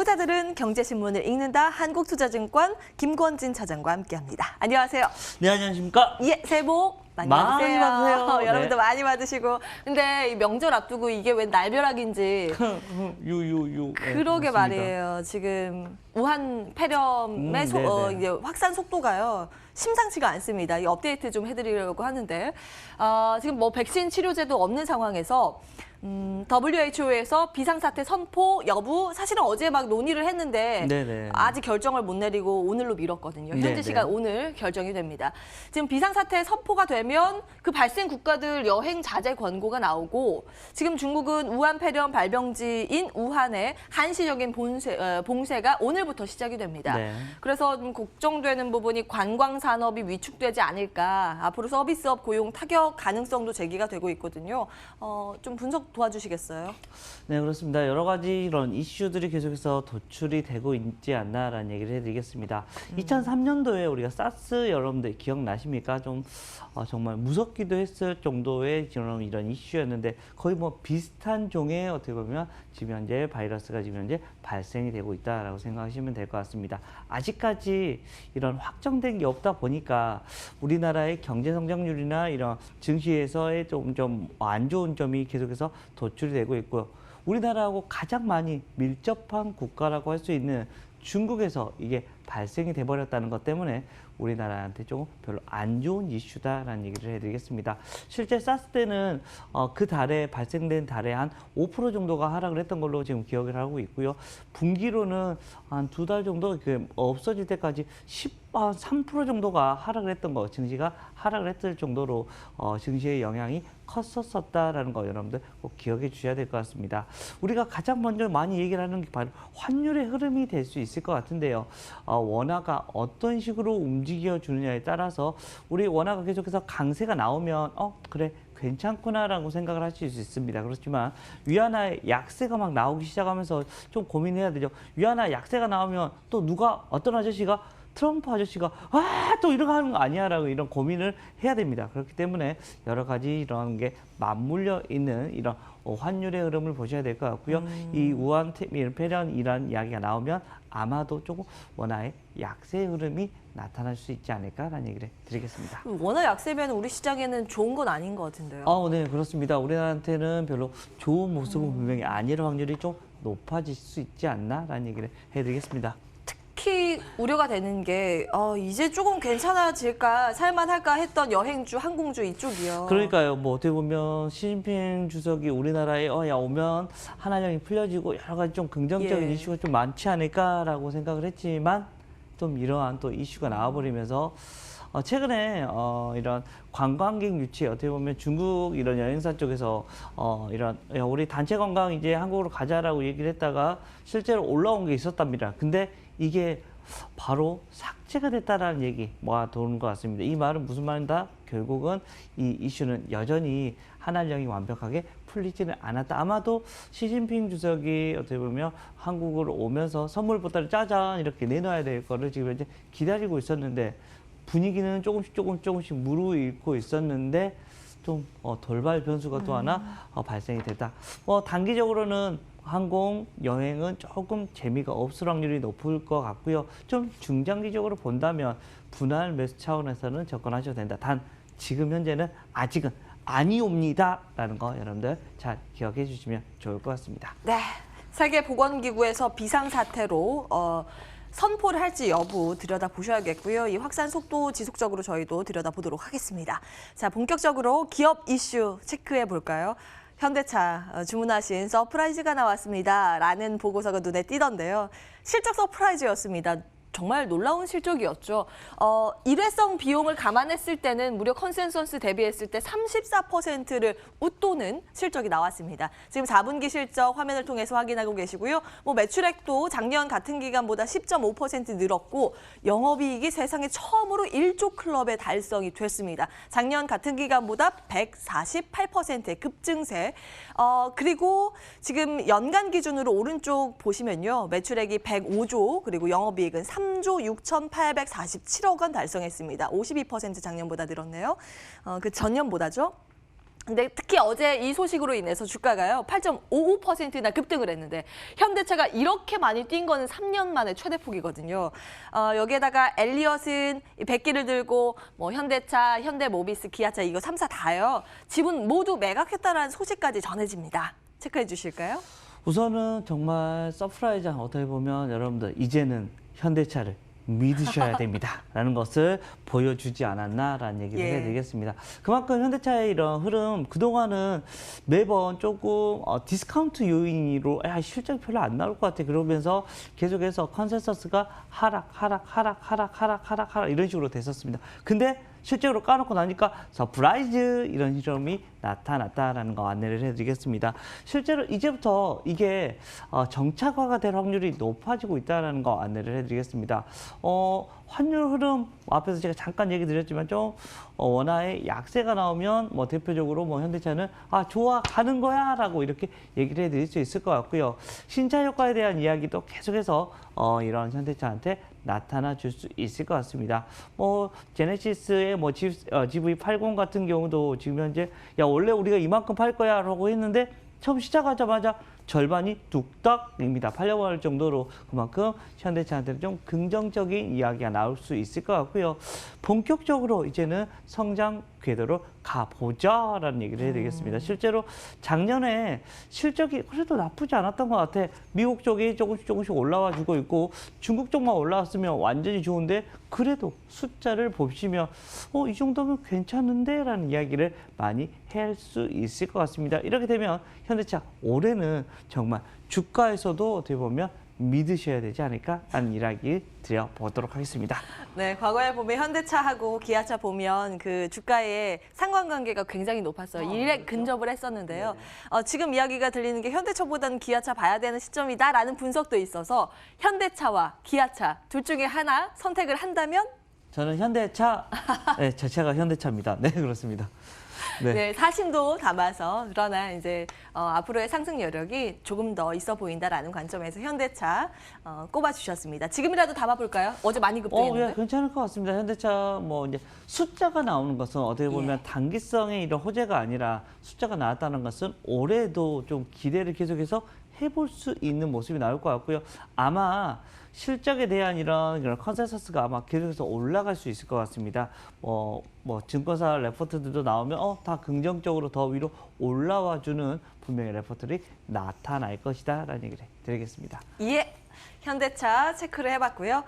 부자들은 경제신문을 읽는다. 한국투자증권 김권진 차장과 함께합니다. 안녕하세요. 네, 안녕하십니까? 예, 새해 복 많이 많이 받으세요. 받으세요. 여러분도 네. 많이 받으시고. 근데 이 명절 앞두고 이게 웬 날벼락인지. 유유유. 그러게 말이에요. 지금 우한 폐렴의 이제 확산 속도가요. 심상치가 않습니다. 이 업데이트 좀 해드리려고 하는데 지금 뭐 백신 치료제도 없는 상황에서 WHO에서 비상사태 선포 여부 사실은 어제 막 논의를 했는데 네네. 아직 결정을 못 내리고 오늘로 미뤘거든요. 현지 네네. 시간 오늘 결정이 됩니다. 지금 비상사태 선포가 되면 그 발생 국가들 여행 자제 권고가 나오고 지금 중국은 우한 폐렴 발병지인 우한의 한시적인 봉쇄가 오늘부터 시작이 됩니다. 네. 그래서 좀 걱정되는 부분이 관광 산업이 위축되지 않을까. 앞으로 서비스업 고용 타격 가능성도 제기가 되고 있거든요. 좀 분석 도와주시겠어요? 네, 그렇습니다. 여러 가지 이런 이슈들이 계속해서 도출이 되고 있지 않나라는 얘기를 해드리겠습니다. 2003년도에 우리가 사스 여러분들 기억나십니까? 좀 정말 무섭기도 했을 정도의 이런 이슈였는데 거의 뭐 비슷한 종의 어떻게 보면 지금 현재 바이러스가 지금 현재 발생이 되고 있다라고 생각하시면 될 것 같습니다. 아직까지 이런 확정된 게 없다 보니까 우리나라의 경제 성장률이나 이런 증시에서의 좀 안 좋은 점이 계속해서 도출이 되고 있고요. 우리나라하고 가장 많이 밀접한 국가라고 할 수 있는 중국에서 이게 발생이 돼버렸다는 것 때문에 우리나라한테 조금 별로 안 좋은 이슈다라는 얘기를 해드리겠습니다. 실제 사스 때는 그 달에 발생된 달에 한 5% 정도가 하락을 했던 걸로 지금 기억을 하고 있고요. 분기로는 한 2달 정도 없어질 때까지 3% 정도가 하락을 했던 거, 증시가 하락을 했을 정도로 증시의 영향이 컸었다라는 거 여러분들 꼭 기억해 주셔야 될 것 같습니다. 우리가 가장 먼저 많이 얘기를 하는 게 바로 환율의 흐름이 될 수 있을 것 같은데요. 원화가 어떤 식으로 움직여 주느냐에 따라서 우리 원화가 계속해서 강세가 나오면 그래 괜찮구나라고 생각을 하실 수 있습니다. 그렇지만 위안화의 약세가 막 나오기 시작하면서 좀 고민해야 되죠. 위안화 약세가 나오면 또 누가 어떤 아저씨가 트럼프 아저씨가 또 이런 거 하는 거 아니야 라고 이런 고민을 해야 됩니다. 그렇기 때문에 여러 가지 이런 게 맞물려 있는 이런 환율의 흐름을 보셔야 될 것 같고요. 이 우한 폐렴이라는 이야기가 나오면 아마도 조금 원화의 약세 흐름이 나타날 수 있지 않을까라는 얘기를 드리겠습니다. 원화 약세면 우리 시장에는 좋은 건 아닌 것 같은데요. 네, 그렇습니다. 우리나라한테는 별로 좋은 모습은 분명히 아닐 확률이 좀 높아질 수 있지 않나라는 얘기를 해드리겠습니다. 특히 우려가 되는 게 이제 조금 괜찮아질까 살만할까 했던 여행주, 항공주 이쪽이요. 그러니까요. 뭐 어떻게 보면 시진핑 주석이 우리나라에 오면 한한령이 풀려지고 여러 가지 좀 긍정적인 이슈가 좀 많지 않을까라고 생각을 했지만 또 이러한 또 이슈가 나와버리면서 최근에 이런 관광객 유치 어떻게 보면 중국 이런 여행사 쪽에서 이런 우리 단체 관광 이제 한국으로 가자라고 얘기를 했다가 실제로 올라온 게 있었답니다. 근데 이게 바로 삭제가 됐다라는 얘기 도는 것 같습니다. 이 말은 무슨 말인가? 결국은 이 이슈는 여전히 한한령이 완벽하게 풀리지는 않았다. 아마도 시진핑 주석이 어떻게 보면 한국으로 오면서 선물 보따리 짜잔 이렇게 내놔야 될 거를 지금 이제 기다리고 있었는데 분위기는 조금씩 무르익고 있었는데 좀 돌발 변수가 또 하나 발생이 됐다. 단기적으로는 항공 여행은 조금 재미가 없을 확률이 높을 것 같고요. 좀 중장기적으로 본다면 분할 매수 차원에서는 접근하셔도 된다. 단 지금 현재는 아직은 아니옵니다라는 거 여러분들 잘 기억해 주시면 좋을 것 같습니다. 네, 세계보건기구에서 비상사태로 선포를 할지 여부 들여다보셔야겠고요. 이 확산 속도 지속적으로 저희도 들여다보도록 하겠습니다. 자, 본격적으로 기업 이슈 체크해 볼까요? 현대차 주문하신 서프라이즈가 나왔습니다. 라는 보고서가 눈에 띄던데요. 실적 서프라이즈였습니다. 정말 놀라운 실적이었죠. 일회성 비용을 감안했을 때는 무려 컨센서스 대비했을 때 34%를 웃도는 실적이 나왔습니다. 지금 4분기 실적 화면을 통해서 확인하고 계시고요. 매출액도 작년 같은 기간보다 10.5% 늘었고 영업이익이 세상에 처음으로 1조 클럽에 달성이 됐습니다. 작년 같은 기간보다 148%의 급증세. 그리고 지금 연간 기준으로 오른쪽 보시면요. 매출액이 105조 그리고 영업이익은 3조 6,847억 원 달성했습니다. 52% 작년보다 늘었네요. 그 전년보다죠. 근데 특히 어제 이 소식으로 인해서 주가가요 8.55%나 급등을 했는데 현대차가 이렇게 많이 뛴 거는 3년 만에 최대폭이거든요. 여기에다가 엘리엇은 100기를 들고 뭐 현대차, 현대모비스, 기아차 이거 3사 다요. 지분 모두 매각했다라는 소식까지 전해집니다. 체크해 주실까요? 우선은 정말 서프라이즈한 어떻게 보면 여러분들 이제는 현대차를 믿으셔야 됩니다라는 것을 보여주지 않았나라는 얘기를 예. 해드리겠습니다. 그만큼 현대차의 이런 흐름 그동안은 매번 조금 디스카운트 요인으로 실적이 별로 안 나올 것 같아 그러면서 계속해서 컨센서스가 하락 이런 식으로 됐었습니다. 근데 실제로 까놓고 나니까 서프라이즈 이런 흐름이 나타났다라는 거 안내를 해드리겠습니다. 실제로 이제부터 이게 정착화가 될 확률이 높아지고 있다는 거 안내를 해드리겠습니다. 환율 흐름 앞에서 제가 잠깐 얘기 드렸지만 좀 원화의 약세가 나오면 뭐 대표적으로 뭐 현대차는 좋아 가는 거야라고 이렇게 얘기를 해드릴 수 있을 것 같고요. 신차 효과에 대한 이야기도 계속해서 이런 현대차한테 나타나 줄 수 있을 것 같습니다. 뭐 제네시스의 뭐 GV80 같은 경우도 지금 현재 야 원래 우리가 이만큼 팔 거야라고 했는데 처음 시작하자마자 절반이 뚝딱입니다. 팔려고 할 정도로 그만큼 현대차한테는 좀 긍정적인 이야기가 나올 수 있을 것 같고요. 본격적으로 이제는 성장 궤도로 가보자라는 얘기를 해드리겠습니다. 실제로 작년에 실적이 그래도 나쁘지 않았던 것 같아. 미국 쪽이 조금씩 올라와 주고 있고 중국 쪽만 올라왔으면 완전히 좋은데 그래도 숫자를 보시면 이 정도면 괜찮은데 라는 이야기를 많이 할 수 있을 것 같습니다. 이렇게 되면 현대차 올해는 정말 주가에서도 어떻게 보면 믿으셔야 되지 않을까 하는 이야기 드려보도록 하겠습니다. 네, 과거에 보면 현대차하고 기아차 보면 그 주가의 상관관계가 굉장히 높았어요. 일에 근접을 했었는데요. 지금 이야기가 들리는 게 현대차보다는 기아차 봐야 되는 시점이다라는 분석도 있어서 현대차와 기아차 둘 중에 하나 선택을 한다면? 저는 현대차, 네, 제 차가 현대차입니다. 네, 그렇습니다. 네, 사심도 담아서 그러나 이제 앞으로의 상승 여력이 조금 더 있어 보인다라는 관점에서 현대차 꼽아주셨습니다. 지금이라도 담아볼까요? 어제 많이 급등했는데. 예, 괜찮을 것 같습니다. 현대차 뭐 이제 숫자가 나오는 것은 어떻게 보면 단기성의 이런 호재가 아니라 숫자가 나왔다는 것은 올해도 좀 기대를 계속해서 해볼 수 있는 모습이 나올 것 같고요. 아마 실적에 대한 이런 컨센서스가 아마 계속해서 올라갈 수 있을 것 같습니다. 뭐 증권사 레포트들도 나오면 다 긍정적으로 더 위로 올라와주는 분명히 레포트들이 나타날 것이다라는 얘기를 드리겠습니다. 예, 현대차 체크를 해봤고요.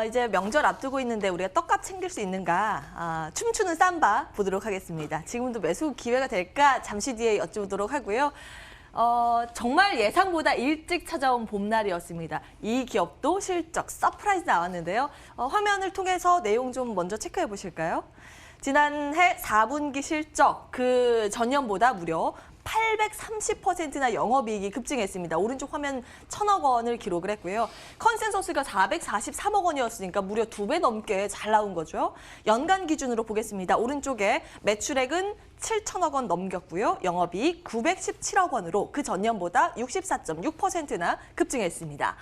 이제 명절 앞두고 있는데 우리가 떡값 챙길 수 있는가? 춤추는 삼바 보도록 하겠습니다. 지금도 매수 기회가 될까? 잠시 뒤에 여쭤보도록 하고요. 정말 예상보다 일찍 찾아온 봄날이었습니다. 이 기업도 실적 서프라이즈 나왔는데요. 화면을 통해서 내용 좀 먼저 체크해 보실까요? 지난해 4분기 실적 그 전년보다 무려 830%나 영업이익이 급증했습니다. 오른쪽 화면 1,000억 원을 기록을 했고요. 컨센서스가 443억 원이었으니까 무려 2배 넘게 잘 나온 거죠. 연간 기준으로 보겠습니다. 오른쪽에 매출액은 7천억 원 넘겼고요. 영업이익 917억 원으로 그 전년보다 64.6%나 급증했습니다.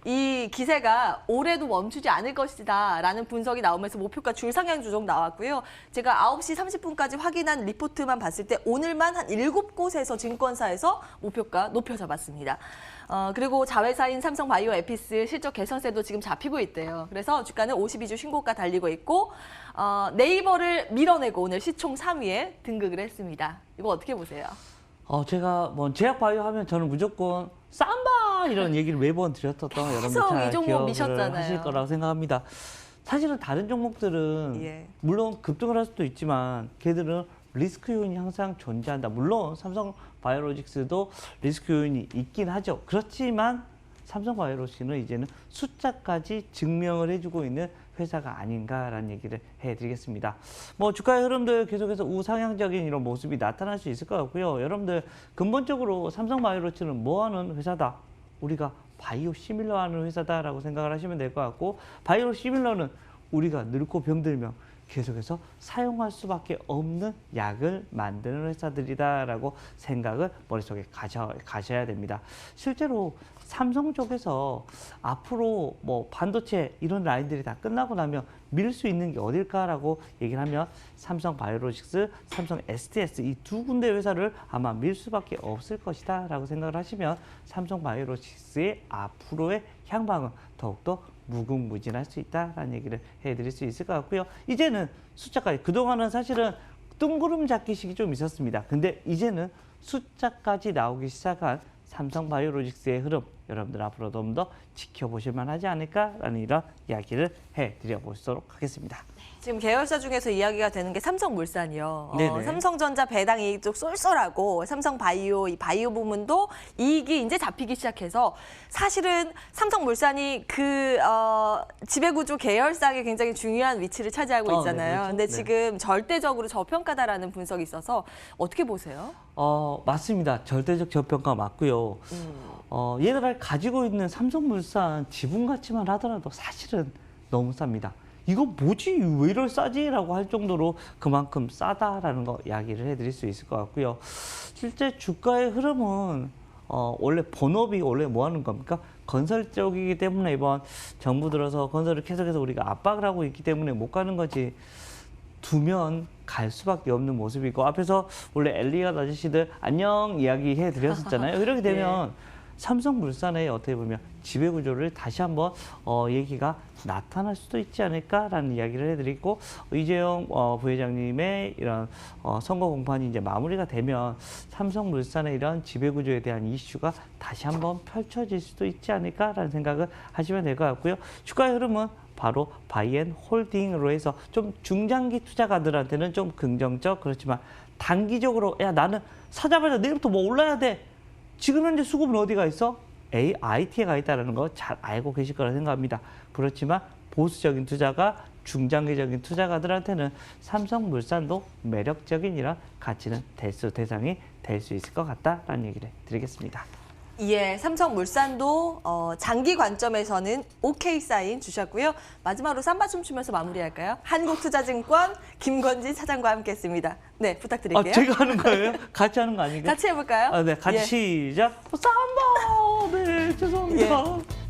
이 기세가 올해도 멈추지 않을 것이다 라는 분석이 나오면서 목표가 줄상향 조정 나왔고요. 제가 9시 30분까지 확인한 리포트만 봤을 때 오늘만 한 7곳에서 증권사에서 목표가 높여 잡았습니다. 그리고 자회사인 삼성바이오 에피스 실적 개선세도 지금 잡히고 있대요. 그래서 주가는 52주 신고가 달리고 있고 네이버를 밀어내고 오늘 시총 3위에 등극을 했습니다. 이거 어떻게 보세요? 제가 뭐 제약바이오 하면 저는 무조건 삼바 이런 얘기를 매번 드렸던 여러분들 잘 기억을 하실 거라고 생각합니다. 사실은 다른 종목들은 물론 급등을 할 수도 있지만 걔들은 리스크 요인이 항상 존재한다. 물론 삼성바이오로직스도 리스크 요인이 있긴 하죠. 그렇지만 삼성바이오로직스는 이제는 숫자까지 증명을 해주고 있는 회사가 아닌가라는 얘기를 해드리겠습니다. 뭐 주가의 흐름들 계속해서 우상향적인 이런 모습이 나타날 수 있을 것 같고요. 여러분들 근본적으로 삼성바이오로직스는 뭐하는 회사다? 우리가 바이오 시밀러 하는 회사다라고 생각을 하시면 될 것 같고 바이오 시밀러는 우리가 늙고 병들면 계속해서 사용할 수밖에 없는 약을 만드는 회사들이다라고 생각을 머릿속에 가셔야 됩니다. 실제로 삼성 쪽에서 앞으로 뭐 반도체 이런 라인들이 다 끝나고 나면 밀 수 있는 게 어딜까라고 얘기를 하면 삼성 바이오로직스, 삼성 STS 이 두 군데 회사를 아마 밀 수밖에 없을 것이다라고 생각을 하시면 삼성 바이오로직스의 앞으로의 향방은 더욱더 무궁무진할 수 있다라는 얘기를 해드릴 수 있을 것 같고요. 이제는 숫자까지 그동안은 사실은 뜬구름 잡기식이 좀 있었습니다. 근데 이제는 숫자까지 나오기 시작한 삼성 바이오로직스의 흐름 여러분들 앞으로 좀 더 지켜보실 만하지 않을까라는 이런 이야기를 해드려 보도록 하겠습니다. 지금 계열사 중에서 이야기가 되는 게 삼성물산이요. 네네. 삼성전자 배당 이익 쪽 쏠쏠하고 삼성바이오 이 바이오 부문도 이익이 이제 잡히기 시작해서 사실은 삼성물산이 그 지배구조 계열사에 굉장히 중요한 위치를 차지하고 네, 있잖아요. 그렇죠. 근데 네. 지금 절대적으로 저평가다라는 분석이 있어서 어떻게 보세요? 맞습니다. 절대적 저평가 맞고요. 얘네가 가지고 있는 삼성물산 지분 가치만 하더라도 사실은 너무 쌉니다. 이거 뭐지? 왜 이럴 싸지? 라고 할 정도로 그만큼 싸다라는 거 이야기를 해드릴 수 있을 것 같고요. 실제 주가의 흐름은 원래 본업이 원래 뭐 하는 겁니까? 건설 쪽이기 때문에 이번 정부 들어서 건설을 계속해서 우리가 압박을 하고 있기 때문에 못 가는 거지. 두면 갈 수밖에 없는 모습이고 앞에서 원래 엘리엇 아저씨들 안녕 이야기 해드렸었잖아요. 이렇게 되면 삼성물산의 어떻게 보면 지배구조를 다시 한번 얘기가 나타날 수도 있지 않을까라는 이야기를 해드리고 이재용 부회장님의 이런 선거 공판이 이제 마무리가 되면 삼성물산의 이런 지배구조에 대한 이슈가 다시 한번 펼쳐질 수도 있지 않을까라는 생각을 하시면 될 것 같고요. 주가의 흐름은 바로 바이앤홀딩으로 해서 좀 중장기 투자가들한테는 좀 긍정적 그렇지만 단기적으로 야 나는 사자마자 내일부터 뭐 올라야 돼. 지금 현재 수급은 어디가 있어? IT에 가 있다는 거 잘 알고 계실 거라 생각합니다. 그렇지만 보수적인 투자가 중장기적인 투자가들한테는 삼성물산도 매력적인 이런 가치는 대상이 될 수 있을 것 같다라는 얘기를 드리겠습니다. 예, 삼성물산도 장기 관점에서는 오케이 사인 주셨고요. 마지막으로 삼바 춤추면서 마무리할까요? 한국투자증권 김건진 차장과 함께했습니다. 네, 부탁드릴게요. 제가 하는 거예요? 같이 하는 거 아닌가요? 같이 해볼까요? 네, 같이 예. 시작. 삼바! 네, 죄송합니다. 예.